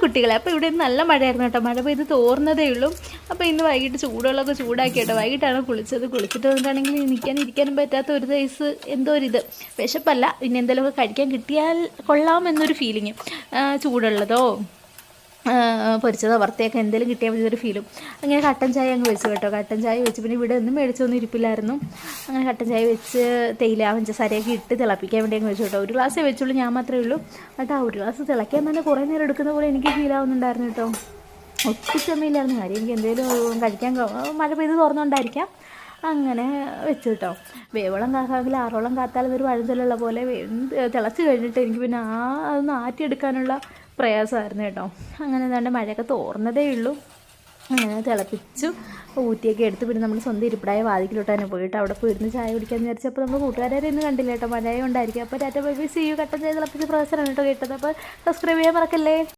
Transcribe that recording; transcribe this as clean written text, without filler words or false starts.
കുട്ടികളെ. അപ്പോൾ ഇവിടെ നല്ല മഴയായിരുന്നു കേട്ടോ. മഴ പെയ്ത് തോർന്നതേ ഉള്ളൂ. അപ്പോൾ ഇന്ന് വൈകിട്ട് ചൂടുവെള്ളമൊക്കെ ചൂടാക്കി കേട്ടോ. വൈകിട്ടാണ് കുളിച്ചത്. കുളിച്ചിട്ട് വന്നിട്ടാണെങ്കിൽ ഇരിക്കാനും പറ്റാത്ത ഒരു സൈസ് എന്തോ ഒരിത്. വിശപ്പല്ല, പിന്നെ എന്തെങ്കിലുമൊക്കെ കഴിക്കാൻ കിട്ടിയാൽ കൊള്ളാമെന്നൊരു ഫീലിങ്. ചൂടുള്ളതോ പൊരിച്ചതോ വറുത്തയൊക്കെ എന്തെങ്കിലും കിട്ടിയാൽ മതിയൊരു ഫീലും. അങ്ങനെ കട്ടൻ ചായ അങ്ങ് വെച്ചു കേട്ടോ. കട്ടൻ ചായ വെച്ച് പിന്നെ ഇവിടെ ഒന്നും മേടിച്ചൊന്നും ഇരിപ്പില്ലായിരുന്നു. അങ്ങനെ കട്ടൻ ചായ വെച്ച് തേയില പഞ്ചസാരയൊക്കെ ഇട്ട് തിളപ്പിക്കാൻ വേണ്ടി അങ്ങ് വെച്ചു കേട്ടോ. ഒരു ഗ്ലാസ്സേ വെച്ചുള്ളൂ, ഞാൻ മാത്രമേ ഉള്ളൂ. കേട്ടോ ഒരു ഗ്ലാസ് തിളയ്ക്കാൻ തന്നെ കുറേ നേരം എടുക്കുന്ന പോലെ എനിക്ക് ഫീലാവുന്നുണ്ടായിരുന്നു കേട്ടോ. ഒത്തിരി സമയമില്ലായിരുന്നു. കാര്യം എനിക്ക് എന്തെങ്കിലും കഴിക്കാൻ മഴ പെയ്ത് തുറന്നുകൊണ്ടായിരിക്കാം. അങ്ങനെ വെച്ചു കേട്ടോ. വേവളം കാക്കാമെങ്കിൽ ആറോളം കാത്താലെന്നൊരു വഴുതലുള്ള പോലെ തിളച്ച് കഴിഞ്ഞിട്ട് എനിക്ക് പിന്നെ അതൊന്ന് ആറ്റിയെടുക്കാനുള്ള പ്രയാസമായിരുന്നു കേട്ടോ. അങ്ങനെ എന്താണ്ട് മഴയൊക്കെ തോർന്നതേ ഉള്ളൂ. അങ്ങനെ തിളപ്പിച്ചു ഊറ്റിയൊക്കെ എടുത്ത് പിന്നെ നമ്മൾ സ്വന്തം ഇരിപ്പിടായ വാതിക്കലോട്ട് തന്നെ പോയിട്ട് അവിടെ പോയിരുന്ന് ചായ കുടിക്കാമെന്ന് വിചാരിച്ചപ്പോൾ നമ്മൾ കൂട്ടുകാരെ ഇന്ന് കണ്ടില്ല കേട്ടോ. മഴയുണ്ടായിരിക്കും. അപ്പോൾ tata bye bye, see you. കട്ടൻ ചായ തിളപ്പിച്ച് പ്രൊഫസറാണ് കേട്ടോ കേട്ടത്. അപ്പോൾ സബ്സ്ക്രൈബ് ചെയ്യാൻ മറക്കല്ലേ.